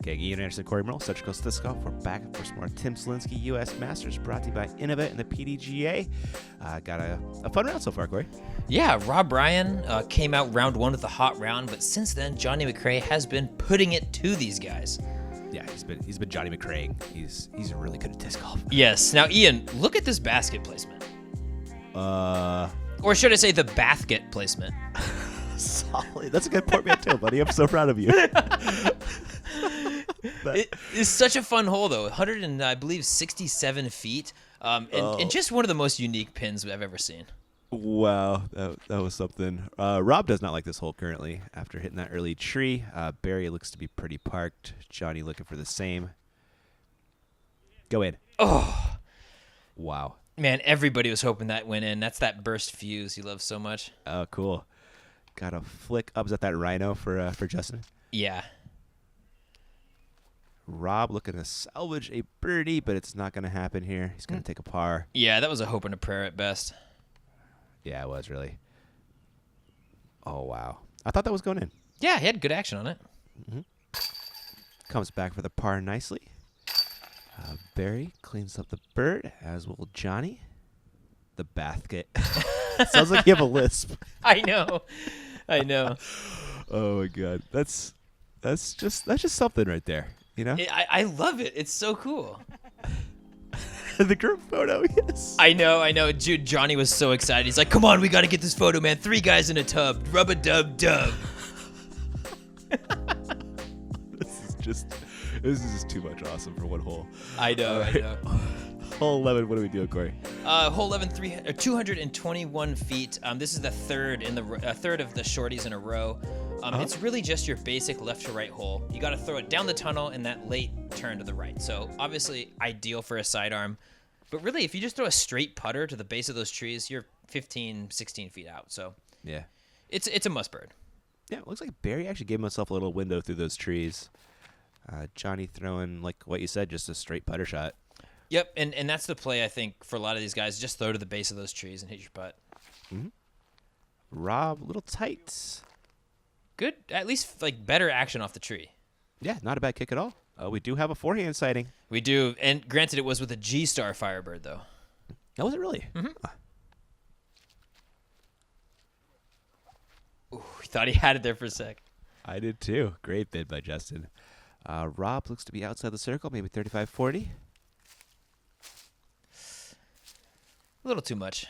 Okay, Ian Anderson, Corey Merle, Cedric Stiskoff. We're back for some more Tim Selinske U.S. Masters brought to you by Innova and the PDGA. Got a fun round so far, Corey. Yeah, Rob Ryan came out round one with a hot round, but since then, Johnny McCray has been putting it to these guys. Yeah, he's been Johnny McCray. He's really good at disc golf. Yes. Now, Ian, look at this basket placement. Or should I say the basket placement? Solid. That's a good portmanteau, buddy. I'm so proud of you. It is such a fun hole, though. 167 feet, and just one of the most unique pins I've ever seen. Wow, that was something. Rob does not like this hole currently after hitting that early tree. Barry looks to be pretty parked. Johnny looking for the same. Go in. Oh. Wow. Man, everybody was hoping that went in. That's that burst fuse he loves so much. Oh, cool. Got a flick up. Is that Rhino for Justin? Yeah. Rob looking to salvage a birdie, but it's not going to happen here. He's going to take a par. Yeah, that was a hope and a prayer at best. Yeah, it was really. Oh, wow. I thought that was going in. Yeah, he had good action on it. Mm-hmm. Comes back for the par nicely. Barry cleans up the bird, as will Johnny. The basket. Sounds like you have a lisp. I know. Oh, my God. That's just something right there. You know? I love it. It's so cool. The group photo, yes. I know. Dude, Johnny was so excited. He's like, come on, we got to get this photo, man. 3 guys in a tub. Rub-a-dub-dub. This is just too much awesome for one hole. I know. Hole 11, what are we doing, Corey? Hole 11, 221 feet. This is the third of the shorties in a row. It's really just your basic left to right hole. You got to throw it down the tunnel in that late turn to the right. So obviously ideal for a sidearm. But really, if you just throw a straight putter to the base of those trees, you're 15, 16 feet out. So yeah, it's a must bird. Yeah, it looks like Barry actually gave himself a little window through those trees. Johnny throwing, like what you said, just a straight putter shot. Yep, and that's the play, I think, for a lot of these guys. Just throw to the base of those trees and hit your putt. Mm-hmm. Rob, a little tight. Good, at least like better action off the tree. Yeah, not a bad kick at all. We do have a forehand sighting. We do, and granted, it was with a G-Star Firebird, though. Oh, was it really? Mm-hmm. Ooh, he thought he had it there for a sec. I did too. Great bid by Justin. Rob looks to be outside the circle, maybe 35-40. A little too much.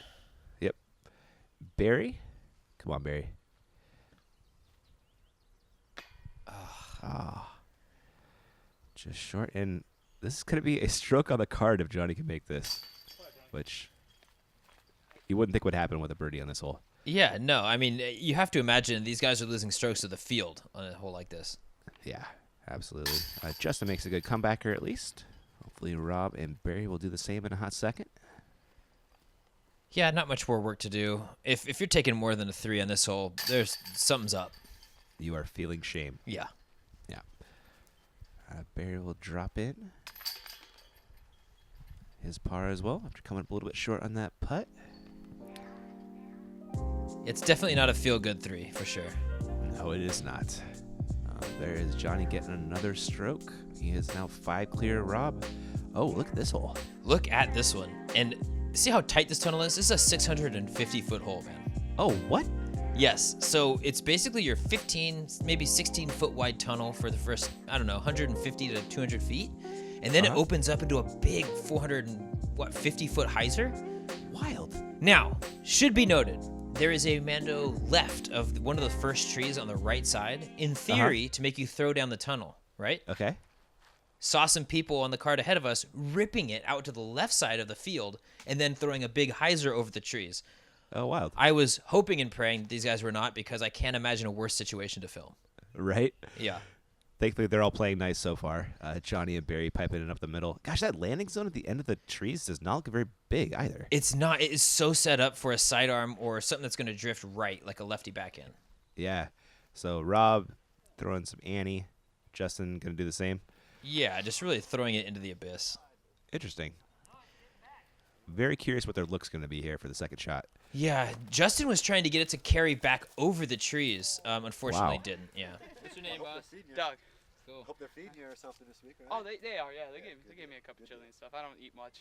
Yep. Barry? Come on, Barry. Just short. And this is going to be a stroke on the card if Johnny can make this, which you wouldn't think would happen with a birdie on this hole. Yeah, no. I mean, you have to imagine these guys are losing strokes to the field on a hole like this. Yeah, absolutely. Justin makes a good comebacker at least. Hopefully Rob and Barry will do the same in a hot second. Yeah, not much more work to do. If you're taking more than a 3 on this hole, something's up. You are feeling shame. Yeah. Yeah. Barry will drop in his par as well after coming up a little bit short on that putt. It's definitely not a feel-good 3, for sure. No, it is not. There is Johnny getting another stroke. He is now 5 clear of Rob. Oh, look at this hole. Look at this one. And see how tight this tunnel is? This is a 650-foot hole, man. Oh, what? Yes. So it's basically your 15, maybe 16-foot wide tunnel for the first, 150 to 200 feet. And then it opens up into a big 450-foot hyzer. Wild. Now, should be noted, there is a Mando left of one of the first trees on the right side, in theory, to make you throw down the tunnel, right? Okay. Saw some people on the cart ahead of us ripping it out to the left side of the field and then throwing a big hyzer over the trees. Oh, wild. I was hoping and praying these guys were not, because I can't imagine a worse situation to film. Right? Yeah. Thankfully, they're all playing nice so far. Johnny and Barry piping it up the middle. Gosh, that landing zone at the end of the trees does not look very big either. It's not. It is so set up for a sidearm or something that's going to drift right, like a lefty backhand. Yeah. So Rob throwing some Annie. Justin going to do the same? Yeah, just really throwing it into the abyss. Interesting. Very curious what their look's going to be here for the second shot. Yeah, Justin was trying to get it to carry back over the trees. Unfortunately, didn't. Yeah. What's your name, boss? Doug. cool. Hope they're feeding you or something this week, right? Oh, they are, yeah. They gave me a cup of chili and stuff. I don't eat much.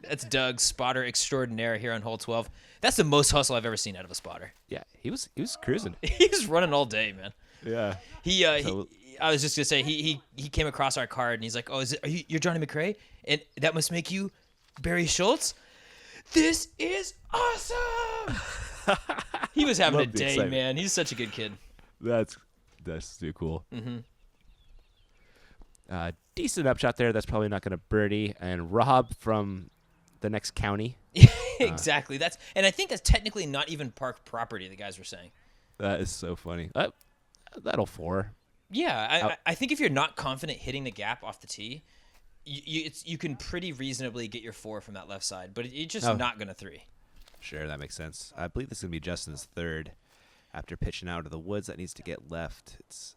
That's Doug, spotter extraordinaire here on hole 12. That's the most hustle I've ever seen out of a spotter. Yeah, he was cruising. He was running all day, man. Yeah. I was just gonna say he came across our card and he's like, "Oh, you're Johnny McCray? And that must make you Barry Schultz? This is awesome!" He was having a day, excitement. man. He's such a good kid. That's too cool. Mm-hmm. Decent upshot there. That's probably not going to birdie. And Rob from the next county. Exactly. And I think that's technically not even park property. The guys were saying. That is so funny. That'll 4. Yeah, I think if you're not confident hitting the gap off the tee, you can pretty reasonably get your 4 from that left side, but you're just not going to 3. Sure, that makes sense. I believe this is going to be Justin's 3rd. After pitching out of the woods, that needs to get left. It's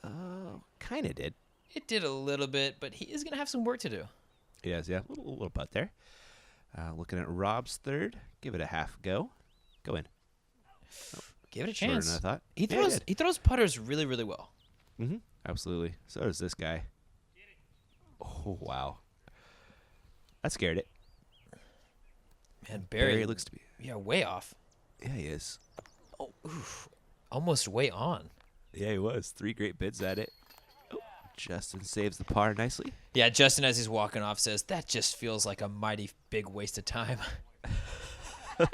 kind of did. It did a little bit, but he is going to have some work to do. Yes, yeah, a little putt there. Looking at Rob's 3rd, give it a half go. Go in. Give it a Shorter chance. than I thought. He throws putters really, really well. Mm-hmm. Absolutely. So does this guy. Oh, wow. That scared it. Man, Barry looks to be. Yeah, way off. Yeah, he is. Oh, oof. Almost way on. Yeah, he was. 3 great bids at it. Oh, Justin saves the par nicely. Yeah, Justin, as he's walking off, says, "That just feels like a mighty big waste of time."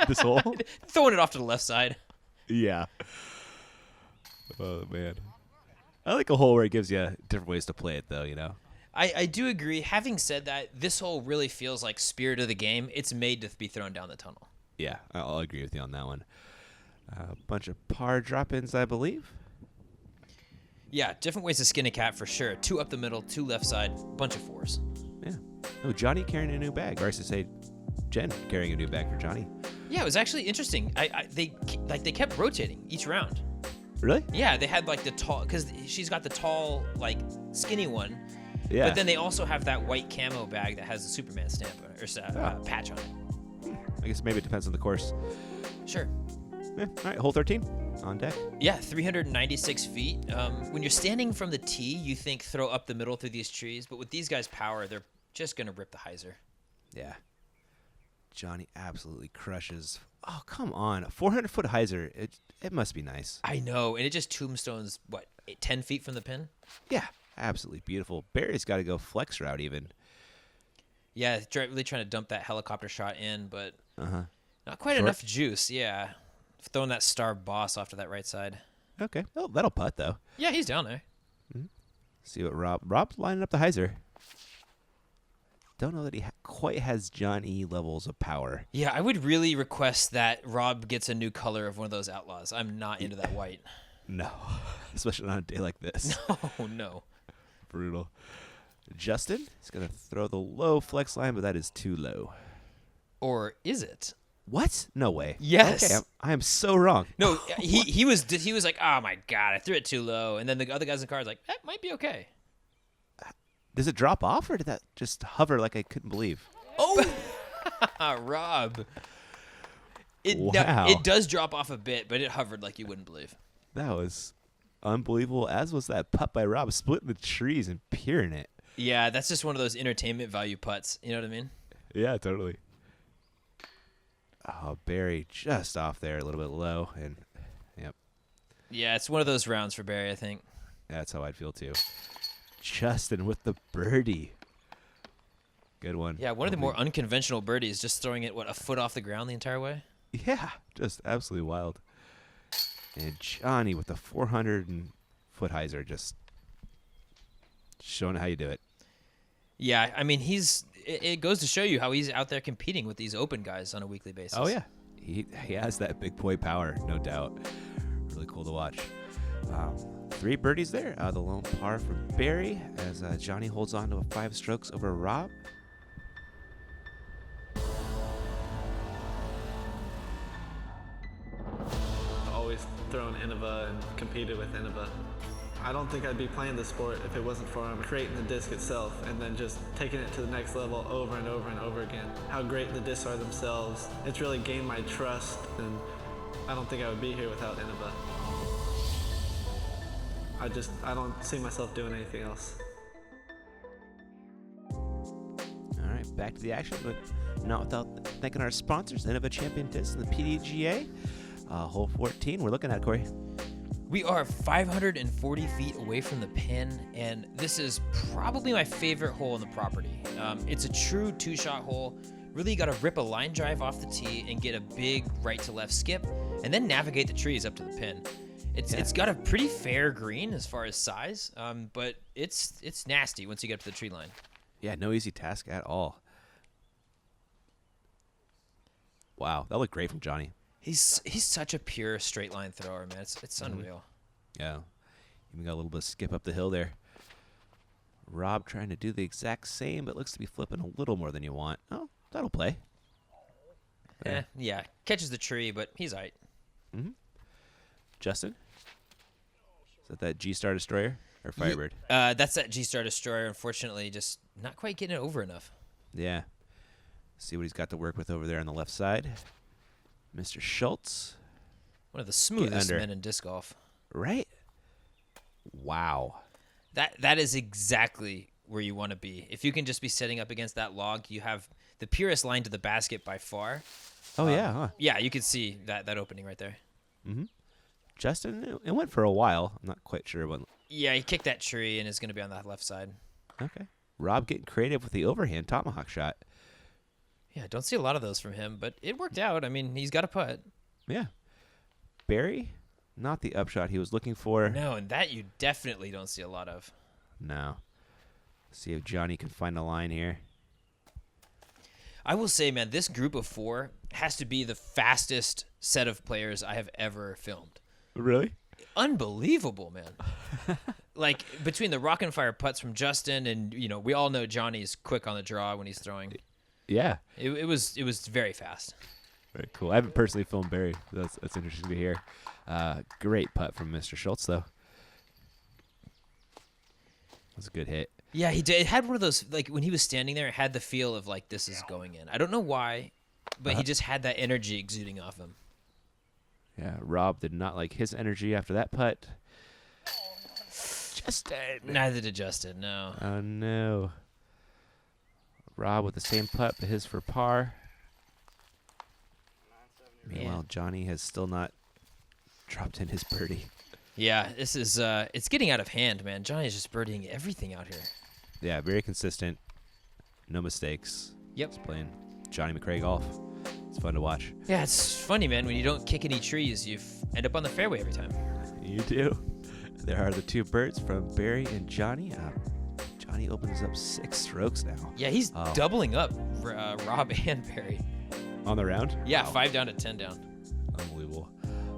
This hole? Throwing it off to the left side. Yeah. Oh, man. I like a hole where it gives you different ways to play it, though, you know? I do agree. Having said that, this hole really feels like spirit of the game. It's made to be thrown down the tunnel. Yeah, I'll agree with you on that one. A bunch of par drop-ins, I believe. Yeah, different ways to skin a cat for sure. 2 up the middle, 2 left side, bunch of 4s. Yeah. Oh, Johnny carrying a new bag. Or I should say Jen carrying a new bag for Johnny. Yeah, it was actually interesting. They kept rotating each round. Really? Yeah, they had like the tall, because she's got the tall, like skinny one. Yeah. But then they also have that white camo bag that has the Superman stamp on it, or patch on it. I guess maybe it depends on the course. Sure. Yeah. All right, hole 13 on deck. Yeah, 396 feet. When you're standing from the tee, you think throw up the middle through these trees, but with these guys' power, they're just going to rip the hyzer. Yeah. Johnny absolutely crushes. Oh, come on. A 400-foot hyzer. It must be nice. I know, and it just tombstones, 10 feet from the pin? Yeah, absolutely beautiful. Barry's got to go flex route even. Yeah, really trying to dump that helicopter shot in, but not quite Short? enough juice. Yeah, throwing that star boss off to that right side. Okay. Oh, that'll putt, though. Yeah, he's down there. See what Rob's lining up the hyzer. Don't know that he quite has John E. levels of power. Yeah, I would really request that Rob gets a new color of one of those Outlaws. I'm not into that white. No, especially on a day like this. Oh, no. Brutal. Justin is going to throw the low flex line, but that is too low. Or is it? What? No way. Yes. Okay, I am so wrong. No, he was like, "Oh my god, I threw it too low," and then the other guys in the car was like, "That might be okay." Does it drop off, or did that just hover like I couldn't believe? Oh, Rob. Wow. It does drop off a bit, but it hovered like you wouldn't believe. That was unbelievable, as was that putt by Rob, splitting the trees and peering it. Yeah, that's just one of those entertainment value putts. You know what I mean? Yeah, totally. Oh, Barry just off there, a little bit low, and yep. Yeah, it's one of those rounds for Barry, I think. That's how I'd feel too. Justin with the birdie. Good one. Yeah, one of the more unconventional birdies, just throwing it, a foot off the ground the entire way? Yeah, just absolutely wild. And Johnny with the 400-foot hyzer, just showing how you do it. Yeah, I mean, it goes to show you how he's out there competing with these open guys on a weekly basis. Oh, yeah. He has that big boy power, no doubt. Really cool to watch. 3 birdies there. The lone par for Barry as Johnny holds on to 5 strokes over Rob. Always thrown Innova and competed with Innova. I don't think I'd be playing the sport if it wasn't for creating the disc itself and then just taking it to the next level over and over and over again. How great the discs are themselves. It's really gained my trust, and I don't think I would be here without Innova. I don't see myself doing anything else. All right, back to the action, but not without thanking our sponsors, Innova Champion Discs and the PDGA. Hole 14, we're looking at, Corey. We are 540 feet away from the pin, and this is probably my favorite hole on the property. It's a true two-shot hole. Really, you got to rip a line drive off the tee and get a big right-to-left skip, and then navigate the trees up to the pin. It's got a pretty fair green as far as size, but it's nasty once you get up to the tree line. Yeah, no easy task at all. Wow, that looked great from Johnny. He's such a pure straight line thrower, man. It's unreal. Yeah, even got a little bit of skip up the hill there. Rob trying to do the exact same, but looks to be flipping a little more than you want. Oh, that'll play. Yeah, catches the tree, but he's all right. Mm-hmm. Justin? Is that G-Star Destroyer or Firebird? That's that G-Star Destroyer, unfortunately, just not quite getting it over enough. Yeah. See what he's got to work with over there on the left side. Mr. Schultz. One of the smoothest men in disc golf. Right? Wow. That is exactly where you want to be. If you can just be sitting up against that log, you have the purest line to the basket by far. Oh, yeah, huh? Yeah, you can see that opening right there. Mm-hmm. Justin, it went for a while. I'm not quite sure when. Yeah, he kicked that tree and is going to be on that left side. Okay. Rob getting creative with the overhand tomahawk shot. Yeah, don't see a lot of those from him, but it worked out. I mean, he's got a putt. Yeah. Barry, not the upshot he was looking for. No, and that you definitely don't see a lot of. No. See if Johnny can find a line here. I will say, man, this group of four has to be the fastest set of players I have ever filmed. Really? Unbelievable, man. Like, between the rock and fire putts from Justin and, we all know Johnny's quick on the draw when he's throwing. Yeah. It was very fast. Very cool. I haven't personally filmed Barry. That's interesting to hear. Great putt from Mr. Schultz, though. That's a good hit. Yeah, he did. It had one of those, like, when he was standing there, it had the feel of, like, this is going in. I don't know why, but he just had that energy exuding off him. Yeah, Rob did not like his energy after that putt. Justin. Neither did Justin, no. Oh, no. Rob with the same putt, but his for par. Meanwhile, Johnny has still not dropped in his birdie. Yeah, this is it's getting out of hand, man. Johnny's just birdieing everything out here. Yeah, very consistent. No mistakes. Yep. Just playing Johnny McCray golf. It's fun to watch. Yeah, it's funny, man. When you don't kick any trees, you end up on the fairway every time. You do. There are the two birds from Barry and Johnny. Johnny opens up 6 strokes now. Yeah, he's doubling up Rob and Barry. On the round? Yeah, Wow. 5 down to 10 down. Unbelievable.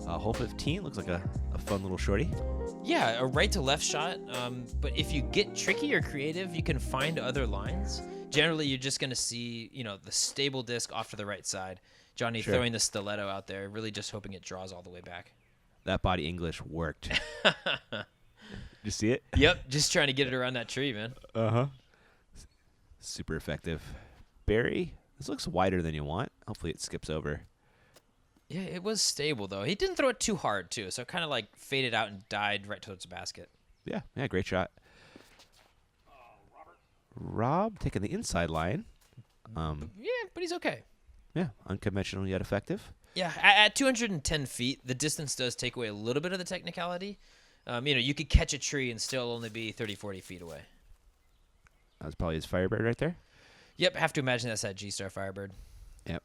Hole 15 looks like a fun little shorty. Yeah, a right to left shot. But if you get tricky or creative, you can find other lines. Generally, you're just going to see, the stable disc off to the right side. Johnny throwing the stiletto out there, really just hoping it draws all the way back. That body English worked. Did you see it? Yep, just trying to get it around that tree, man. Uh-huh. Super effective. Barry, this looks wider than you want. Hopefully it skips over. Yeah, it was stable, though. He didn't throw it too hard, too, so it kind of, faded out and died right towards the basket. Yeah, great shot. Rob taking the inside line. Yeah, but he's okay. Yeah, unconventional yet effective. Yeah, at 210 feet, the distance does take away a little bit of the technicality. You could catch a tree and still only be 30, 40 feet away. That was probably his Firebird right there. Yep, have to imagine that's that G-Star Firebird. Yep.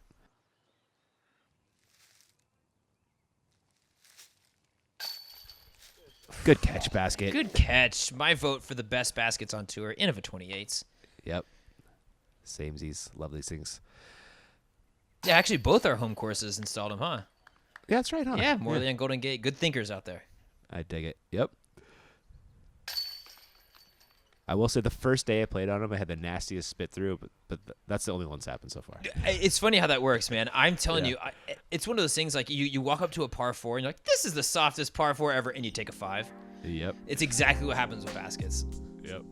Good catch, basket. Good catch. My vote for the best baskets on tour, Innova 28s. Yep. Samesies. Love these things. Yeah, actually, both our home courses installed them, huh? Yeah, that's right, huh? Yeah, Morley and Golden Gate. Good thinkers out there. I dig it. Yep. I will say the first day I played on them, I had the nastiest spit through, but that's the only one that's happened so far. It's funny how that works, man. I'm telling you, it's one of those things like you walk up to a par 4 and you're like, this is the softest par 4 ever, and you take a 5. Yep. It's exactly what happens with baskets. Yep.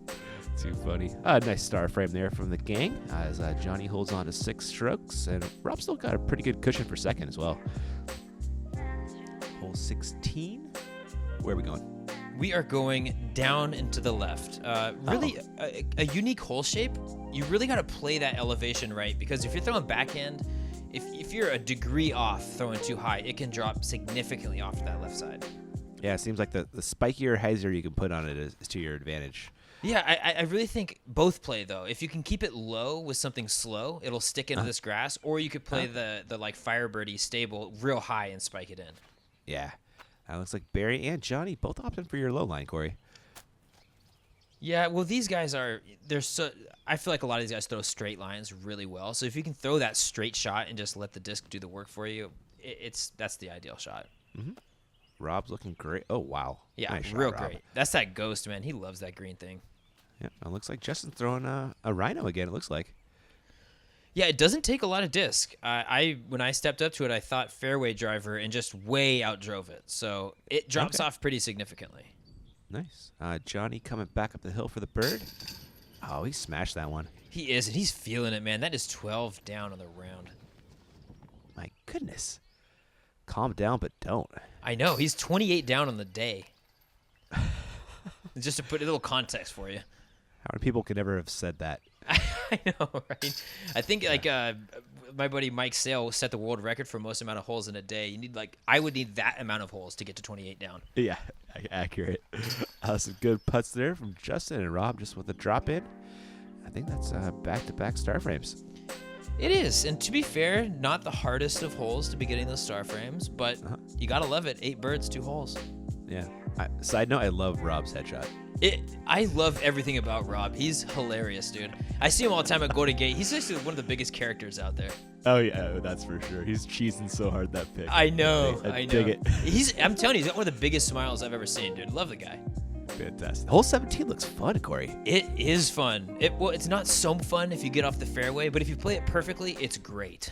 Too funny. Nice star frame there from the gang as Johnny holds on to 6 strokes, and Rob still got a pretty good cushion for second as well. Hole 16. Where are we going? We are going down and to the left. Really, a unique hole shape. You really got to play that elevation right, because if you're throwing backhand, if you're a degree off throwing too high, it can drop significantly off to that left side. Yeah, it seems like the spikier hyzer you can put on it is to your advantage. Yeah, I really think both play, though. If you can keep it low with something slow, it'll stick into this grass, or you could play the like Firebirdie stable real high and spike it in. Yeah. Looks like Barry and Johnny both opting for your low line, Corey. Yeah, well, these guys I feel like a lot of these guys throw straight lines really well. So if you can throw that straight shot and just let the disc do the work for you, that's the ideal shot. Mm-hmm. Rob's looking great. Oh, wow. Yeah, nice shot, real Rob. great. That's that ghost, man. He loves that green thing. Yeah, it looks like Justin's throwing a rhino again, it looks like. Yeah, it doesn't take a lot of disc. When I stepped up to it, I thought fairway driver and just way outdrove it. So it drops off pretty significantly. Nice. Johnny coming back up the hill for the bird. Oh, he smashed that one. He is, and he's feeling it, man. That is 12 down on the round. My goodness. Calm down, but don't. I know. He's 28 down on the day. Just to put a little context for you. How many people could ever have said that? I know, right? I think my buddy Mike Sale set the world record for most amount of holes in a day. I would need that amount of holes to get to 28 down. Yeah, accurate. Some good putts there from Justin and Rob just with the drop in. I think that's back-to-back star frames. It is, and to be fair, not the hardest of holes to be getting those star frames, but you gotta love it. 8 birds, 2 holes. Yeah. Side note, I love Rob's headshot. I love everything about Rob. He's hilarious, dude. I see him all the time at Golden Gate. He's actually one of the biggest characters out there. Oh yeah, that's for sure. He's cheesing so hard that pick. I know. I dig it. I'm telling you, he's got one of the biggest smiles I've ever seen, dude. Love the guy. Fantastic. Hole 17 looks fun, Corey. It is fun. It's not so fun if you get off the fairway, but if you play it perfectly, it's great.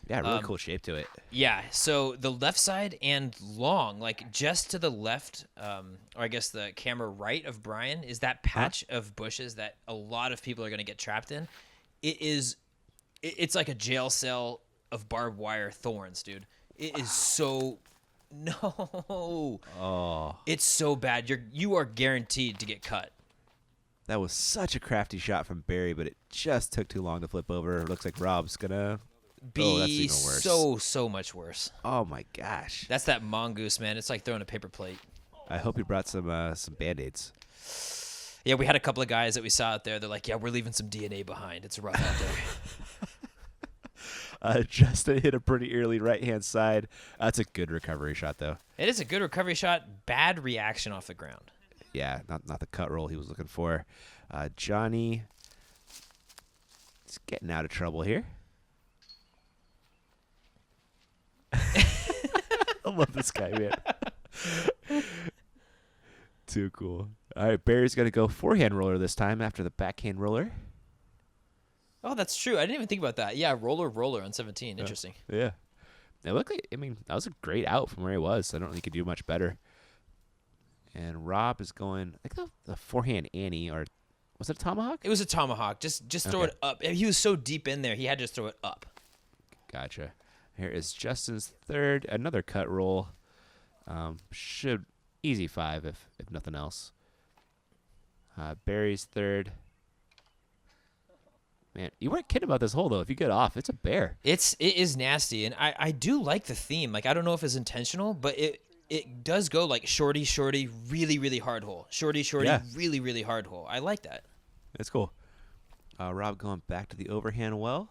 Yeah, really cool shape to it. Yeah, so the left side and long, like just to the left, or I guess the camera right of Brian, is that patch of bushes that a lot of people are going to get trapped in. It's like a jail cell of barbed wire thorns, dude. It is so... No. Oh. It's so bad. You are guaranteed to get cut. That was such a crafty shot from Barry, but it just took too long to flip over. Looks like Rob's going to... that's even worse. So much worse. Oh my gosh. That's that mongoose, man. It's like throwing a paper plate. I hope you brought some Band-Aids. Yeah, we had a couple of guys that we saw out there. They're like, yeah, we're leaving some DNA behind. It's rough out there. Justin hit a pretty early right-hand side. That's a good recovery shot, though. It is a good recovery shot. Bad reaction off the ground. Yeah, not the cut roll he was looking for. Johnny is getting out of trouble here. I love this guy, man. Too cool. All right, Barry's going to go forehand roller this time after the backhand roller. Oh, that's true. I didn't even think about that. Yeah, roller on 17. Interesting. Yeah. It looked like, that was a great out from where he was. I don't think he could do much better. And Rob is going, I think the forehand Annie, or was it a tomahawk? It was a tomahawk. Just throw it up. He was so deep in there, he had to just throw it up. Gotcha. Here is Justin's third, another cut roll. Should easy 5 if nothing else. Barry's third. Man, you weren't kidding about this hole though. If you get off, it's a bear. It is nasty, and I do like the theme. Like I don't know if it's intentional, but it does go like shorty, really, really hard hole. Shorty, Yeah. really, really hard hole. I like that. It's cool. Rob going back to the overhand well.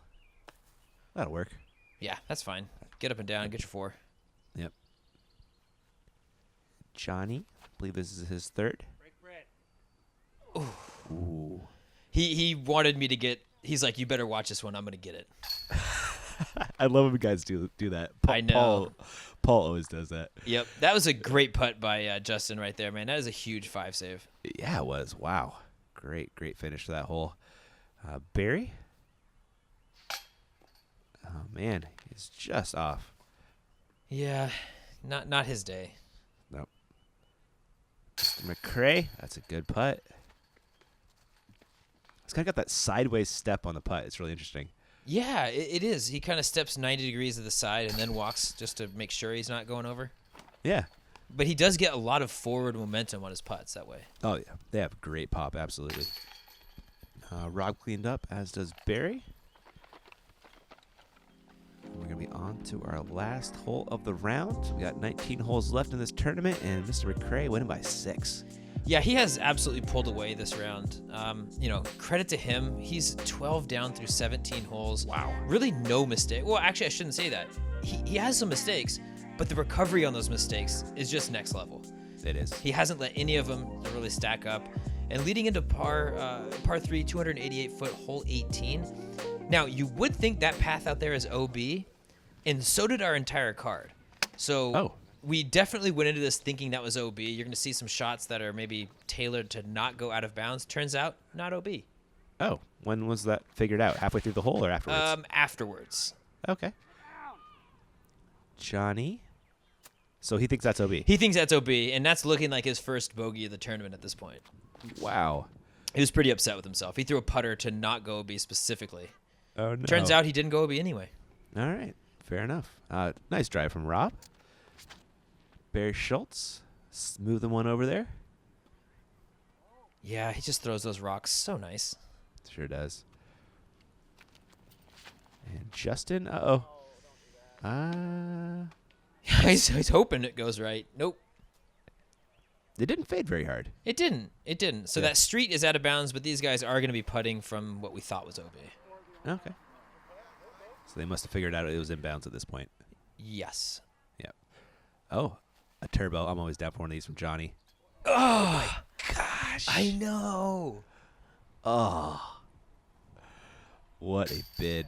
That'll work. Yeah, that's fine. Get up and down, get your 4. Yep. Johnny, I believe this is his third. Ooh. He wanted me to get. He's like, you better watch this one. I'm gonna get it. I love when guys do that. I know. Paul always does that. Yep, that was a great putt by Justin right there, man. That is a huge 5 save. Yeah, it was. Wow. Great finish to that hole. Barry. Oh man, he's just off. Yeah, not his day. Nope. McCray, that's a good putt. He's kind of got that sideways step on the putt. It's really interesting. Yeah, it is. He kind of steps 90 degrees to the side and then walks just to make sure he's not going over. Yeah. But he does get a lot of forward momentum on his putts that way. Oh, yeah. They have great pop, absolutely. Rob cleaned up, as does Barry. And we're going to be on to our last hole of the round. We got 19 holes left in this tournament, and Mr. McCray winning by 6. Yeah, he has absolutely pulled away this round. Credit to him. He's 12 down through 17 holes. Wow. Really no mistake. Well, actually, I shouldn't say that. He has some mistakes, but the recovery on those mistakes is just next level. It is. He hasn't let any of them really stack up. And leading into par 3, 288-foot hole 18. Now, you would think that path out there is OB, and so did our entire card. So we definitely went into this thinking that was OB. You're going to see some shots that are maybe tailored to not go out of bounds. Turns out, not OB. Oh, when was that figured out? Halfway through the hole or afterwards? Afterwards. Okay. Johnny. So he thinks that's OB. He thinks that's OB, and that's looking like his first bogey of the tournament at this point. Wow. He was pretty upset with himself. He threw a putter to not go OB specifically. Oh, no. Turns out he didn't go OB anyway. All right. Fair enough. Nice drive from Rob. Barry Schultz. Smoothing one over there. Yeah, he just throws those rocks so nice. Sure does. And Justin. Uh-oh. He's hoping it goes right. Nope. It didn't fade very hard. It didn't. So that street is out of bounds, but these guys are going to be putting from what we thought was OB. Okay. So they must have figured out it was in bounds at this point. Yes. Yep. Oh, a turbo. I'm always down for one of these from Johnny. Oh my gosh. I know. Oh. What a bid.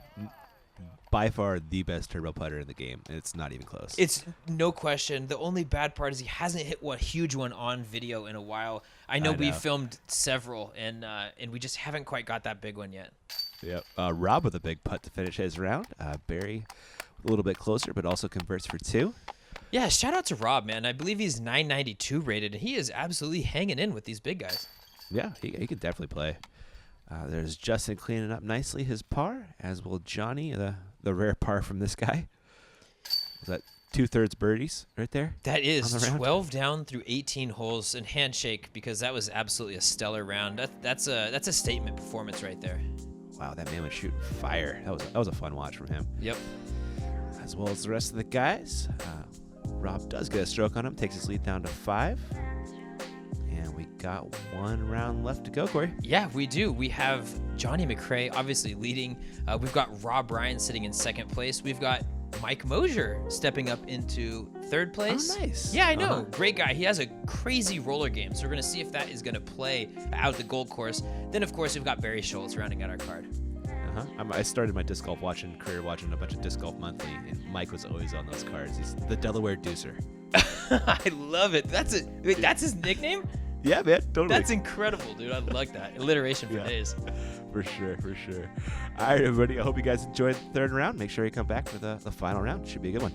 By far the best turbo putter in the game. It's not even close. It's no question. The only bad part is he hasn't hit one huge one on video in a while. I know we filmed several, and we just haven't quite got that big one yet. Yep. Rob with a big putt to finish his round. Barry a little bit closer, but also converts for 2. Yeah, shout out to Rob, man. I believe he's 992 rated, and he is absolutely hanging in with these big guys. Yeah, he can definitely play. There's Justin cleaning up nicely his par, as will Johnny, the rare par from this guy. Was that 2/3 birdies right there? That is 12 down through 18 holes, and handshake, because that was absolutely a stellar round. That's a statement performance right there. Wow, that man was shooting fire. That was a fun watch from him. Yep. As well as the rest of the guys. Rob does get a stroke on him, takes his lead down to 5. And we got one round left to go, Corey. Yeah, we do. We have Johnny McCray obviously leading. We've got Rob Ryan sitting in second place. We've got Mike Mosier stepping up into third place. Oh, nice. Yeah, I know. Great guy. He has a crazy roller game, so we're going to see if that is going to play out the gold course. Then, of course, we've got Barry Schultz rounding out our card. I started my disc golf career watching a bunch of Disc Golf Monthly, and Mike was always on those cards. He's the Delaware Deucer. I love it. Wait, that's his nickname? Yeah, man, totally. That's incredible, dude. I like that. Alliteration for days. For sure. All right, everybody. I hope you guys enjoyed the third round. Make sure you come back for the final round. Should be a good one.